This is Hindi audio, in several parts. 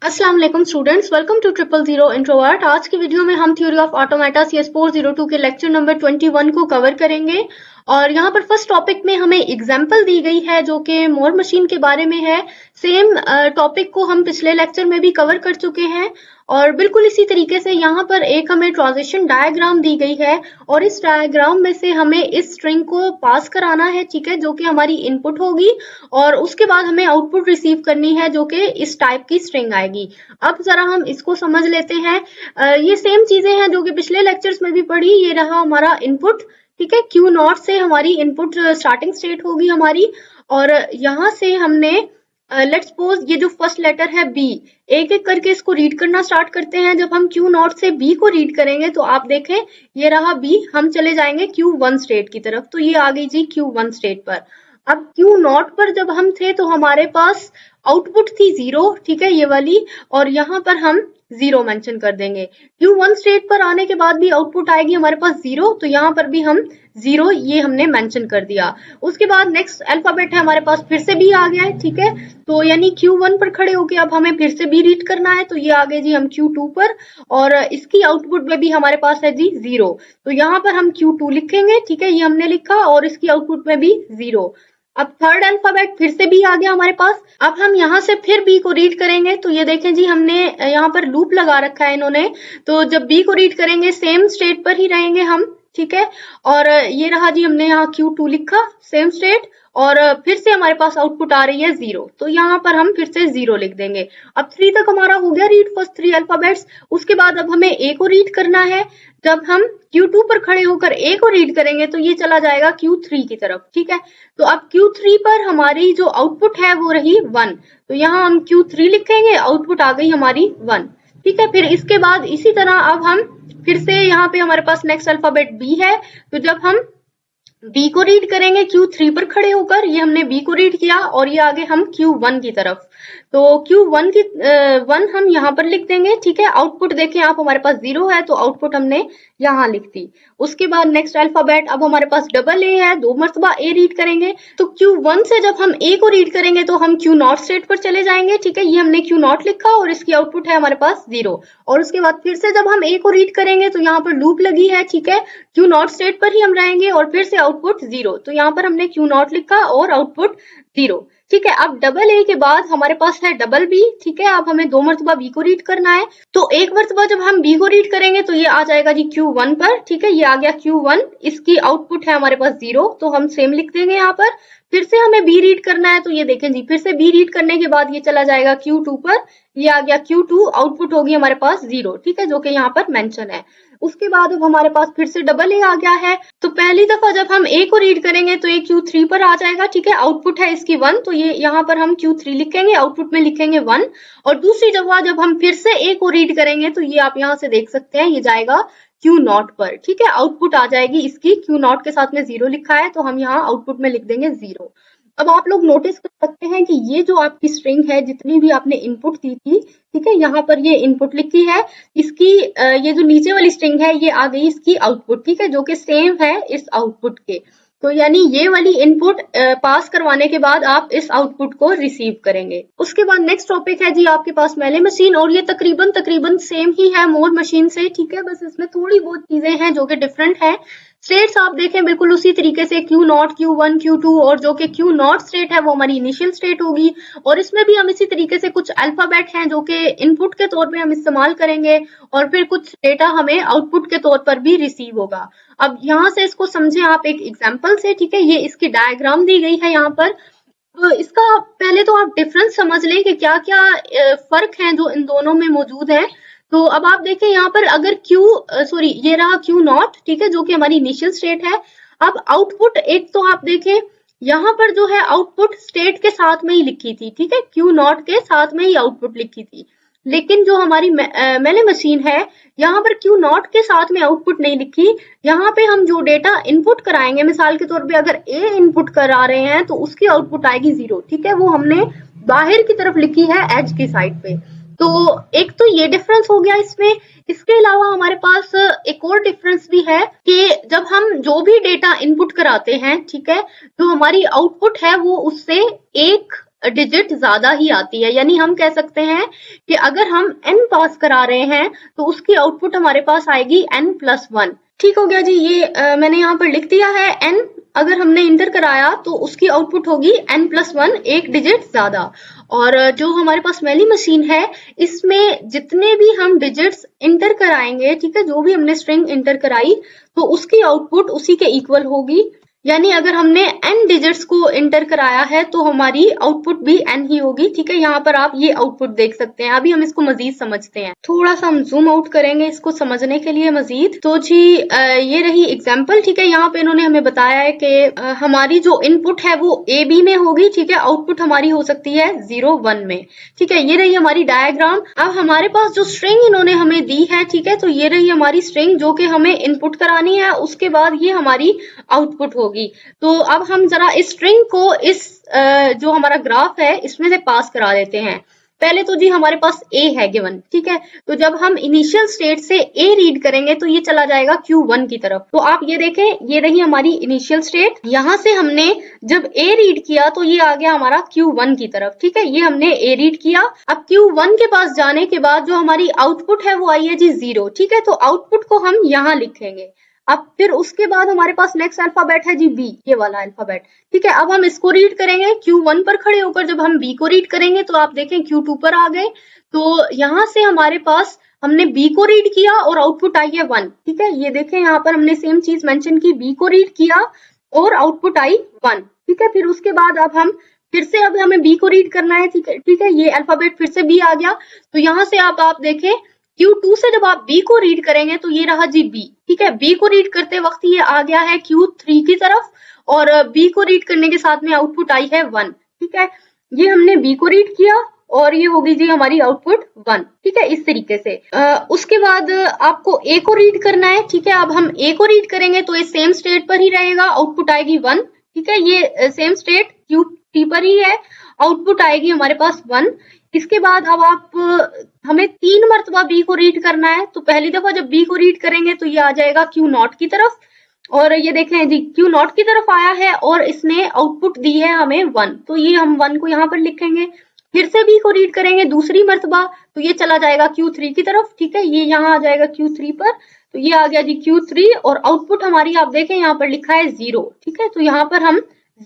अस्सलाम वालेकुम स्टूडेंट्स, वेलकम टू 000 इंट्रोवर्ट। आज की वीडियो में हम थ्योरी ऑफ ऑटोमेटा CS402 के लेक्चर नंबर 21 को कवर करेंगे। और यहाँ पर फर्स्ट टॉपिक में हमें एग्जांपल दी गई है जो कि मोर मशीन के बारे में है। सेम टॉपिक को हम पिछले लेक्चर में भी कवर कर चुके हैं और बिल्कुल इसी तरीके से यहाँ पर एक हमें ट्रांजिशन डायग्राम दी गई है और इस डायग्राम में से हमें इस स्ट्रिंग को पास कराना है, ठीक है, जो कि हमारी इनपुट होगी और उसके बाद हमें आउटपुट रिसीव करनी है जो कि इस टाइप की स्ट्रिंग आएगी। अब जरा हम इसको समझ लेते हैं। ये सेम चीजें हैं जो कि पिछले लेक्चर्स में भी पढ़ी। ये रहा हमारा इनपुट, ठीक है, Q नॉट से हमारी इनपुट स्टार्टिंग स्टेट होगी हमारी और यहाँ से हमने लेट्स सपोज ये जो फर्स्ट लेटर है B, एक एक करके इसको रीड करना स्टार्ट करते हैं। जब हम Q नॉट से B को रीड करेंगे तो आप देखें ये रहा B, हम चले जाएंगे Q1 स्टेट की तरफ, तो ये आ गई जी Q1 स्टेट पर। अब Q नॉट पर जब हम थे तो हमारे पास आउटपुट थी 0, ठीक है, ये वाली, और यहाँ पर हम 0 मेंशन कर देंगे। Q1 स्टेट पर आने के बाद भी आउटपुट आएगी हमारे पास 0, तो यहाँ पर भी हम 0 ये हमने मेंशन कर दिया। उसके बाद नेक्स्ट अल्फाबेट है हमारे पास, फिर से B आ गया है, ठीक है, तो यानी Q1 पर खड़े होके अब हमें फिर से B रीड करना है, तो ये आ गए जी हम Q2 पर और इसकी आउटपुट में भी हमारे पास है जी 0, तो यहाँ पर हम Q2 लिखेंगे, ठीक है, ये हमने लिखा और इसकी आउटपुट में भी 0। अब थर्ड अल्फाबेट फिर से B आ गया हमारे पास। अब हम यहाँ से फिर B को रीड करेंगे, तो ये देखें जी हमने यहाँ पर लूप लगा रखा है इन्होंने, तो जब B को रीड करेंगे सेम स्टेट पर ही रहेंगे हम, ठीक है, और ये रहा जी हमने यहाँ Q2 लिखा सेम स्टेट और फिर से हमारे पास आउटपुट आ रही है 0, तो यहाँ पर हम फिर से 0 लिख देंगे। अब 3 तक हमारा हो गया रीड, फर्स्ट 3 अल्फाबेट्स। उसके बाद अब हमें A को रीड करना है। जब हम Q2 पर खड़े होकर A को रीड करेंगे तो ये चला जाएगा Q3 की तरफ, ठीक है, तो अब Q3 पर हमारी जो आउटपुट है वो रही 1, तो यहाँ हम Q3 लिखेंगे, आउटपुट आ गई हमारी 1, ठीक है। फिर इसके बाद इसी तरह अब हम फिर से यहाँ पे हमारे पास नेक्स्ट अल्फाबेट B है, तो जब हम B को रीड करेंगे Q3 पर खड़े होकर, ये हमने B को रीड किया और ये आगे हम Q1 की तरफ, तो Q1 की 1 हम यहाँ पर लिख देंगे, ठीक है। आउटपुट देखें आप हमारे पास 0 है, तो आउटपुट हमने यहाँ लिख दी। उसके बाद नेक्स्ट अल्फाबेट अब हमारे पास डबल A है, 2 मरतबा A रीड करेंगे, तो Q1 से जब हम A को रीड करेंगे तो हम Q नॉट स्टेट पर चले जाएंगे, ठीक है, ये हमने Q नॉट लिखा और इसकी आउटपुट है हमारे पास 0। और उसके बाद फिर से जब हम A को रीड करेंगे तो यहाँ पर लूप लगी है, ठीक है, Q नॉट स्टेट पर ही हम रहेंगे और फिर से आउटपुट 0, तो यहाँ पर हमने Q नॉट लिखा और आउटपुट 0, ठीक है। अब डबल A के बाद हमारे पास है डबल B, ठीक है, अब हमें 2 मरतबा B को रीड करना है, तो एक मरतबा जब हम B को रीड करेंगे तो ये आ जाएगा जी Q1 पर, ठीक है, ये आ गया Q1, इसकी आउटपुट है हमारे पास 0, तो हम सेम लिख देंगे यहाँ पर। फिर से हमें B रीड करना है, तो ये देखें जी फिर से B रीड करने के बाद ये चला जाएगा Q2 पर, ये आ गया Q2, आउटपुट होगी हमारे पास 0, ठीक है, जो कि यहाँ पर मेंशन है। उसके बाद अब हमारे पास फिर से डबल A आ गया है, तो पहली दफा जब हम A को रीड करेंगे तो ये Q3 पर आ जाएगा, ठीक है, आउटपुट है इसकी 1, तो ये यहाँ पर हम Q3 लिखेंगे, आउटपुट में लिखेंगे 1। और दूसरी दफा जब हम फिर से A को रीड करेंगे तो ये आप यहाँ से देख सकते हैं ये जाएगा Q नॉट पर, ठीक है, आउटपुट आ जाएगी इसकी, Q नॉट के साथ में 0 लिखा है तो हम यहाँ आउटपुट में लिख देंगे 0। अब आप लोग नोटिस कर सकते हैं कि ये जो आपकी स्ट्रिंग है, जितनी भी आपने इनपुट दी थी, ठीक है, यहाँ पर ये इनपुट लिखी है, इसकी ये जो नीचे वाली स्ट्रिंग है ये आ गई इसकी आउटपुट, ठीक है, जो कि सेम है इस आउटपुट के, तो यानी ये वाली इनपुट पास करवाने के बाद आप इस आउटपुट को रिसीव करेंगे। उसके बाद नेक्स्ट टॉपिक है जी आपके पास मेले मशीन, और ये तकरीबन सेम ही है मोर मशीन से, ठीक है, बस इसमें थोड़ी बहुत चीजें हैं जो कि डिफरेंट है। स्टेट्स आप देखें बिल्कुल उसी तरीके से Q नॉट, Q1, Q2, और जो कि Q नॉट स्टेट है वो हमारी इनिशियल स्टेट होगी, और इसमें भी हम इसी तरीके से कुछ अल्फाबेट हैं जो कि इनपुट के तौर पे हम इस्तेमाल करेंगे और फिर कुछ डेटा हमें आउटपुट के तौर पर भी रिसीव होगा। अब यहाँ से इसको समझें आप एक एग्जाम्पल से, ठीक है, ये इसकी डायग्राम दी गई है यहाँ पर, तो इसका पहले तो आप डिफरेंस समझ लें कि क्या क्या फर्क है जो इन दोनों में मौजूद है। तो अब आप देखें यहाँ पर अगर ये रहा Q नॉट, ठीक है, जो कि हमारी इनिशियल स्टेट है। अब आउटपुट एक तो आप देखें यहाँ पर जो है आउटपुट स्टेट के साथ में ही लिखी थी, ठीक है, Q नॉट के साथ में ही आउटपुट लिखी थी, लेकिन जो हमारी मेले मशीन है यहाँ पर Q नॉट के साथ में आउटपुट नहीं लिखी। यहाँ पे हम जो डेटा इनपुट कराएंगे, मिसाल के तौर पे अगर A इनपुट करा रहे हैं तो उसकी आउटपुट आएगी 0, ठीक है, वो हमने बाहर की तरफ लिखी है एज की साइड पे, तो एक तो ये डिफरेंस हो गया इसमें। इसके अलावा हमारे पास एक और डिफरेंस भी है कि जब हम जो भी डेटा इनपुट कराते हैं, ठीक है, जो हमारी आउटपुट है वो उससे एक डिजिट ज्यादा ही आती है। यानी हम कह सकते हैं कि अगर हम n पास करा रहे हैं तो उसकी आउटपुट हमारे पास आएगी n+1। ठीक हो गया जी, ये मैंने यहाँ पर लिख दिया है। n अगर हमने इंटर कराया तो उसकी आउटपुट होगी n+1, एक डिजिट ज्यादा। और जो हमारे पास मैली मशीन है, इसमें जितने भी हम डिजिट्स इंटर कराएंगे, ठीक है, जो भी हमने स्ट्रिंग इंटर कराई तो उसकी आउटपुट उसी के इक्वल होगी। यानी अगर हमने n डिजिट्स को इंटर कराया है तो हमारी आउटपुट भी n ही होगी। ठीक है, यहाँ पर आप ये आउटपुट देख सकते हैं। अभी हम इसको मजीद समझते हैं। थोड़ा सा हम जूम आउट करेंगे इसको समझने के लिए मजीद। तो जी ये रही एग्जाम्पल। ठीक है, यहाँ पे इन्होंने हमें बताया है कि हमारी जो इनपुट है वो ए बी में होगी। ठीक है, आउटपुट हमारी हो सकती है 0 1 में। ठीक है, ये रही हमारी डायग्राम। अब हमारे पास जो स्ट्रिंग इन्होंने हमें दी है, ठीक है, तो ये रही हमारी स्ट्रिंग जो कि हमें इनपुट करानी है। उसके बाद ये हमारी आउटपुट होगी। तो अब हम जरा इस स्ट्रिंग को इस जो हमारा ग्राफ है इसमें से पास करा देते हैं। पहले तो जी हमारे पास a है गिवन। ठीक है, तो जब हम इनिशियल स्टेट से a रीड करेंगे तो ये चला जाएगा Q1 की तरफ। तो आप ये देखें, ये रही हमारी इनिशियल स्टेट। यहाँ से हमने जब a रीड किया तो ये आ गया हमारा Q1 की तरफ। ठीक है, ये हमने a रीड किया। अब Q1 के पास जाने के बाद जो हमारी आउटपुट है वो आई है जी 0। ठीक है, तो आउटपुट को हम यहाँ लिखेंगे। अब फिर उसके बाद हमारे पास नेक्स्ट अल्फाबेट है जी बी, ये वाला अल्फाबेट। ठीक है, अब हम इसको रीड करेंगे Q1 पर खड़े होकर। जब हम बी को रीड करेंगे तो आप देखें Q2 पर आ गए। तो यहाँ से हमारे पास हमने बी को रीड किया और आउटपुट आई है 1। ठीक है, ये देखें यहाँ पर हमने सेम चीज मेंशन की, बी को रीड किया और आउटपुट आई 1। ठीक है, फिर उसके बाद अब हम फिर से अब हमें बी को रीड करना है। ठीक है, ये अल्फाबेट फिर से बी आ गया। तो यहाँ से आप देखें Q2 से जब आप B को रीड करेंगे तो ये रहा जी B। ठीक है, B को रीड करते वक्त ये आ गया है Q3 की तरफ और B को रीड करने के साथ में आउटपुट आई है 1। ठीक है, ये हमने B को रीड किया और ये होगी जी हमारी आउटपुट 1। ठीक है, इस तरीके से। उसके बाद आपको A को रीड करना है। ठीक है, अब हम A को रीड करेंगे तो ये सेम स्टेट पर ही रहेगा, आउटपुट आएगी 1। ठीक है, ये सेम स्टेट Q3 पर ही है, आउटपुट आएगी हमारे पास 1। इसके बाद अब हमें 3 मरतबा बी को रीड करना है। तो पहली दफा जब बी को रीड करेंगे तो ये आ जाएगा Q0 की तरफ और ये देखें जी Q0 की तरफ आया है और इसने आउटपुट दी है हमें 1। तो ये हम 1 को यहाँ पर लिखेंगे। फिर से बी को रीड करेंगे दूसरी मरतबा तो ये चला जाएगा Q3 की तरफ। ठीक है, ये यहाँ आ जाएगा Q3 पर। तो ये आ गया जी Q3 और आउटपुट हमारी आप देखें यहाँ पर लिखा है 0। ठीक है, तो यहाँ पर हम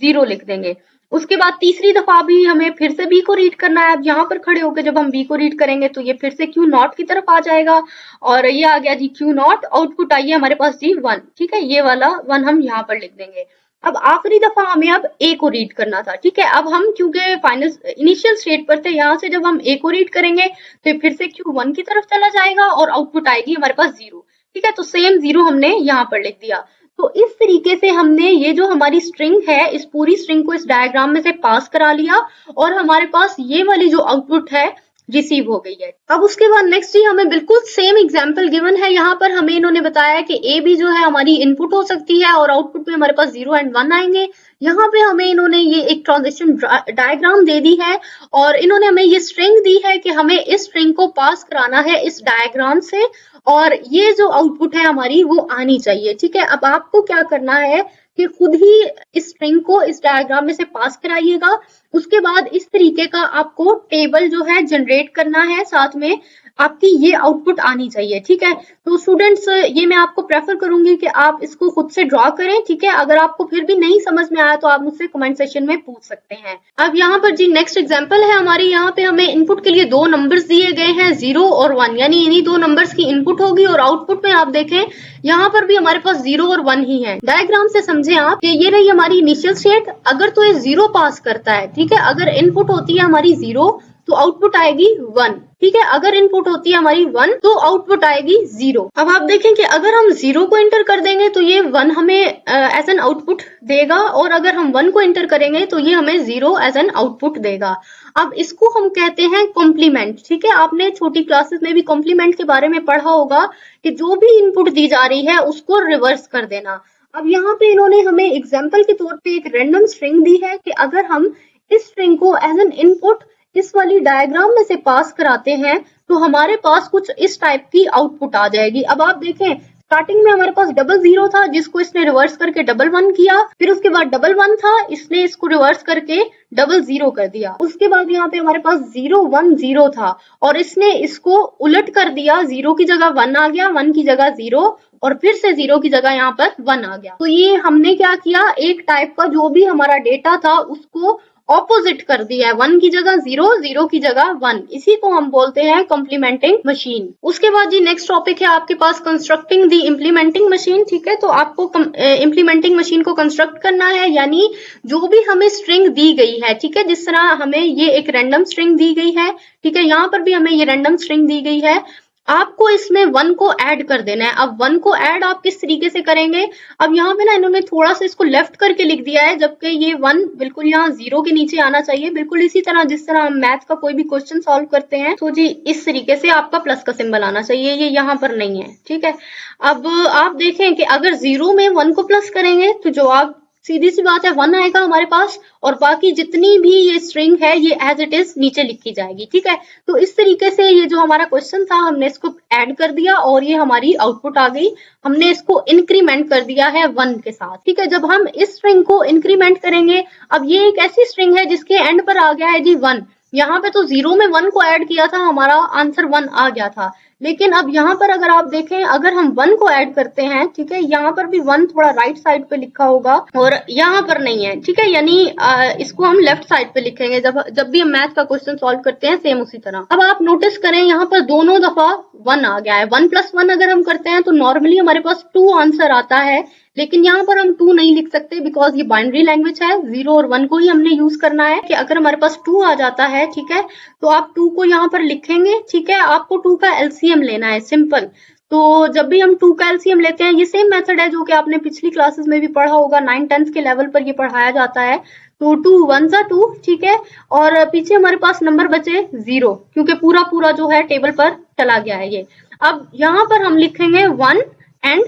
0 लिख देंगे। उसके बाद तीसरी दफा भी हमें फिर से बी को रीड करना है। अब यहाँ पर खड़े होकर जब हम बी को रीड करेंगे तो ये फिर से Q0 की तरफ आ जाएगा और ये आ गया जी Q0, आउटपुट आई है हमारे पास जी 1। ठीक है, ये वाला 1 हम यहाँ पर लिख देंगे। अब आखिरी दफा हमें अब ए को रीड करना था। ठीक है, अब हम क्योंकि फाइनल इनिशियल स्टेट पर थे, यहाँ से जब हम ए को रीड करेंगे तो फिर से Q1 की तरफ चला जाएगा और आउटपुट आएगी हमारे पास 0। ठीक है, तो सेम 0 हमने यहाँ पर लिख दिया। तो इस तरीके से हमने ये जो हमारी स्ट्रिंग है, इस पूरी स्ट्रिंग को इस डायग्राम में से पास करा लिया और हमारे पास ये वाली जो आउटपुट है रिसीव हो गई है। अब उसके बाद नेक्स्ट ही हमें बिल्कुल सेम एग्जांपल गिवन है। यहाँ पर हमें इन्होंने बताया कि ए बी जो है हमारी इनपुट हो सकती है और आउटपुट में हमारे पास 0 और 1 आएंगे। यहाँ पे हमें इन्होंने ये एक ट्रांजिशन डायग्राम दे दी है और इन्होंने हमें ये स्ट्रिंग दी है कि हमें इस स्ट्रिंग को पास कराना है इस डायग्राम से और ये जो आउटपुट है हमारी वो आनी चाहिए। ठीक है, अब आपको क्या करना है कि खुद ही इस स्ट्रिंग को इस डायग्राम में से पास कराइएगा। उसके बाद इस तरीके का आपको टेबल जो है जनरेट करना है, साथ में आपकी ये आउटपुट आनी चाहिए। ठीक है, तो स्टूडेंट्स ये मैं आपको प्रेफर करूंगी कि आप इसको खुद से ड्रॉ करें। ठीक है, अगर आपको फिर भी नहीं समझ में आया तो आप मुझसे कमेंट सेक्शन में पूछ सकते हैं। अब यहाँ पर जी नेक्स्ट एग्जांपल है हमारी। यहाँ पे हमें इनपुट के लिए 2 नंबर्स दिए गए हैं, 0 और 1, यानी इन्हीं 2 नंबर्स की इनपुट होगी और आउटपुट में आप देखें यहाँ पर भी हमारे पास 0 और 1 ही है। डायग्राम से समझे आप कि ये रही हमारी इनिशियल स्टेट। अगर तो ये 0 पास करता है, ठीक है, अगर इनपुट होती है हमारी 0 तो आउटपुट आएगी 1। ठीक है, अगर इनपुट होती है हमारी 1 तो आउटपुट आएगी 0। अब आप देखें कि अगर हम 0 को एंटर कर देंगे तो ये 1 हमें एज एन आउटपुट देगा और अगर हम 1 को एंटर करेंगे तो ये हमें 0 एज एन आउटपुट देगा। अब इसको हम कहते हैं कॉम्प्लीमेंट। ठीक है, आपने छोटी क्लासेस में भी कॉम्प्लीमेंट के बारे में पढ़ा होगा कि जो भी इनपुट दी जा रही है उसको रिवर्स कर देना। अब यहाँ पे इन्होंने हमें एग्जाम्पल के तौर पे एक रैंडम स्ट्रिंग दी है कि अगर हम इस स्ट्रिंग को एज एन इनपुट इस वाली डायग्राम में से पास कराते हैं तो हमारे पास कुछ इस टाइप की आउटपुट आ जाएगी। अब आप देखें स्टार्टिंग में हमारे पास डबल 0 था जिसको इसने रिवर्स करके डबल 1 किया, फिर उसके बाद डबल 1 था, इसने इसको रिवर्स करके डबल 0 कर दिया। उसके बाद यहाँ पे हमारे पास 0 1 0 था और इसने इसको उलट कर दिया, 0 की जगह 1 आ गया, 1 की जगह 0 और फिर से 0 की जगह यहाँ पर 1 आ गया। तो ये हमने क्या किया, एक टाइप का जो भी हमारा डेटा था उसको ऑपोजिट कर दिया है, 1 की जगह 0, 0 की जगह 1। इसी को हम बोलते हैं कॉम्प्लीमेंटिंग मशीन। उसके बाद जी नेक्स्ट टॉपिक है आपके पास कंस्ट्रक्टिंग दी इम्प्लीमेंटिंग मशीन। ठीक है, तो आपको इम्प्लीमेंटिंग मशीन को कंस्ट्रक्ट करना है, यानी जो भी हमें स्ट्रिंग दी गई है, ठीक है, जिस तरह हमें ये एक रैंडम स्ट्रिंग दी गई है, ठीक है, यहाँ पर भी हमें ये रैंडम स्ट्रिंग दी गई है, आपको इसमें 1 को ऐड कर देना है। अब 1 को ऐड आप किस तरीके से करेंगे, अब यहाँ पे ना इन्होंने थोड़ा सा इसको लेफ्ट करके लिख दिया है, जबकि ये 1 बिल्कुल यहाँ 0 के नीचे आना चाहिए, बिल्कुल इसी तरह जिस तरह हम मैथ का कोई भी क्वेश्चन सॉल्व करते हैं। तो जी इस तरीके से आपका प्लस का सिंबल आना चाहिए, ये यहाँ पर नहीं है। ठीक है, अब आप देखें कि अगर 0 में 1 को प्लस करेंगे तो जवाब सीधी सी बात है 1 आएगा हमारे पास, और बाकी जितनी भी ये स्ट्रिंग है ये एज इट इज नीचे लिखी जाएगी। ठीक है, तो इस तरीके से ये जो हमारा क्वेश्चन था हमने इसको ऐड कर दिया और ये हमारी आउटपुट आ गई। हमने इसको इंक्रीमेंट कर दिया है 1 के साथ। ठीक है, जब हम इस स्ट्रिंग को इंक्रीमेंट करेंगे, अब ये एक ऐसी स्ट्रिंग है जिसके एंड पर आ गया है जी 1, यहाँ पे तो 0 में 1 को ऐड किया था, हमारा आंसर 1 आ गया था। लेकिन अब यहाँ पर अगर आप देखें, अगर हम 1 को ऐड करते हैं, ठीक है, यहाँ पर भी 1 थोड़ा राइट साइड पे लिखा होगा और यहाँ पर नहीं है। ठीक है, यानी इसको हम लेफ्ट साइड पे लिखेंगे जब भी हम मैथ का क्वेश्चन सॉल्व करते हैं, सेम उसी तरह। अब आप नोटिस करें यहाँ पर दोनों दफा 1 आ गया है। 1 + 1 अगर हम करते हैं तो नॉर्मली हमारे पास 2 आंसर आता है, लेकिन यहाँ पर हम 2 नहीं लिख सकते बिकॉज ये बाइनरी लैंग्वेज है, 0 और 1 को ही हमने यूज करना है। कि अगर हमारे पास 2 आ जाता है, ठीक है, तो आप 2 को यहाँ पर लिखेंगे। ठीक है, आपको 2 का एलसीएम लेना है, सिंपल। तो जब भी हम 2 का एलसीएम लेते हैं, ये सेम मेथड है जो कि आपने पिछली क्लासेस में भी पढ़ा होगा, 9-10 के लेवल पर ये पढ़ाया जाता है। तो 2 1 = 2, ठीक है, और पीछे हमारे पास नंबर बचे 0, क्योंकि पूरा जो है टेबल पर चला गया है ये। अब यहाँ पर हम लिखेंगे 1 and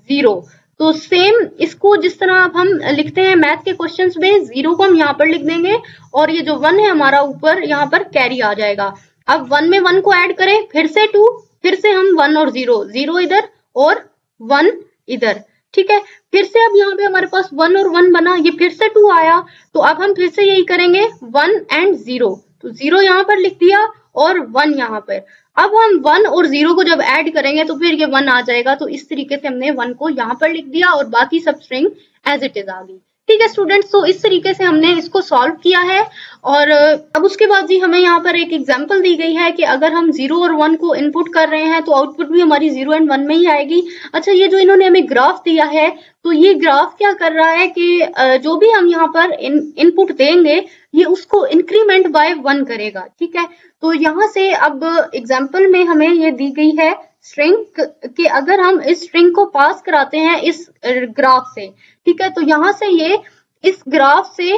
0। तो सेम इसको जिस तरह अब हम लिखते हैं मैथ के क्वेश्चंस में, 0 को हम यहाँ पर लिख देंगे और ये जो 1 है हमारा ऊपर यहाँ पर कैरी आ जाएगा। अब 1 में 1 को ऐड करें, फिर से 2, फिर से हम 1 और 0, 0 इधर और 1 इधर। ठीक है, फिर से अब यहाँ पे हमारे पास 1 और 1 बना, ये फिर से 2 आया, तो अब हम फिर से यही करेंगे 1 and 0। तो 0 यहाँ पर लिख दिया और 1 यहाँ पर। अब हम 1 और 0 को जब ऐड करेंगे तो फिर ये 1 आ जाएगा। तो इस तरीके से हमने 1 को यहाँ पर लिख दिया और बाकी सब स्ट्रिंग एज इट इज आ गई। ठीक है स्टूडेंट्स, तो इस तरीके से हमने इसको सॉल्व किया है। और अब उसके बाद जी हमें यहाँ पर एक एग्जांपल दी गई है कि अगर हम 0 और 1 को इनपुट कर रहे हैं तो आउटपुट भी हमारी 0 and 1 में ही आएगी। अच्छा, ये जो इन्होंने हमें ग्राफ दिया है, तो ये ग्राफ क्या कर रहा है कि जो भी हम यहाँ पर इनपुट देंगे ये उसको इंक्रीमेंट बाय 1 करेगा। ठीक है, तो यहाँ से अब एग्जाम्पल में हमें ये दी गई है स्ट्रिंग कि अगर हम इस स्ट्रिंग को पास कराते हैं इस ग्राफ से, ठीक है, तो यहाँ से ये इस ग्राफ से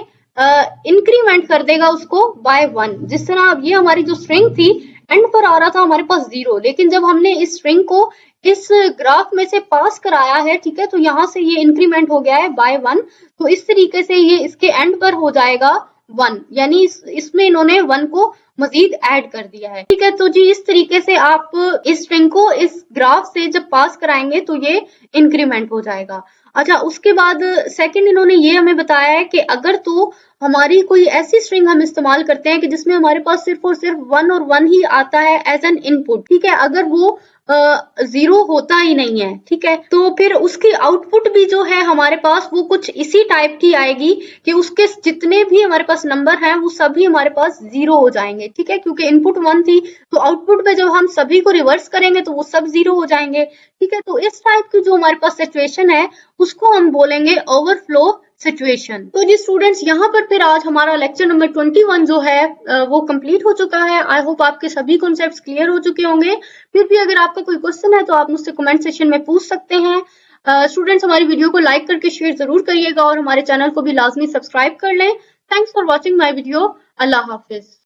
इंक्रीमेंट कर देगा उसको बाय 1। जिस तरह अब ये हमारी जो स्ट्रिंग थी एंड पर आ रहा था हमारे पास 0, लेकिन जब हमने इस स्ट्रिंग को इस ग्राफ में से पास कराया है, ठीक है, तो यहाँ से ये इंक्रीमेंट हो गया है बाय 1। तो इस तरीके से ये इसके एंड पर हो जाएगा 1, यानी इसमें इन्होंने 1 को मजीद ऐड कर दिया है। ठीक है, तो जी इस तरीके से आप इस स्ट्रिंग को इस ग्राफ से जब पास कराएंगे तो ये इंक्रीमेंट हो जाएगा। अच्छा, उसके बाद सेकंड इन्होंने ये हमें बताया है कि अगर तो हमारी कोई ऐसी स्ट्रिंग हम इस्तेमाल करते हैं कि जिसमें हमारे पास सिर्फ और सिर्फ 1 और 1 ही आता है एज एन इनपुट, ठीक है, अगर वो 0 होता ही नहीं है, ठीक है, तो फिर उसकी आउटपुट भी जो है हमारे पास वो कुछ इसी टाइप की आएगी कि उसके जितने भी हमारे पास नंबर हैं वो सभी हमारे पास 0 हो जाएंगे। ठीक है, क्योंकि इनपुट 1 थी, तो आउटपुट में जब हम सभी को रिवर्स करेंगे तो वो सब 0 हो जाएंगे। ठीक है, तो इस टाइप की जो हमारे पास सिचुएशन है उसको हम बोलेंगे ओवरफ्लो सिचुएशन। तो जी स्टूडेंट्स, यहाँ पर फिर आज हमारा लेक्चर नंबर 21 जो है वो कंप्लीट हो चुका है। आई होप आपके सभी कॉन्सेप्ट्स क्लियर हो चुके होंगे। फिर भी अगर आपका कोई क्वेश्चन है तो आप मुझसे कमेंट सेक्शन में पूछ सकते हैं। स्टूडेंट्स, हमारी वीडियो को लाइक करके शेयर जरूर करिएगा और हमारे चैनल को भी लाजमी सब्सक्राइब कर लें। Thanks for watching my video. Allah Hafiz.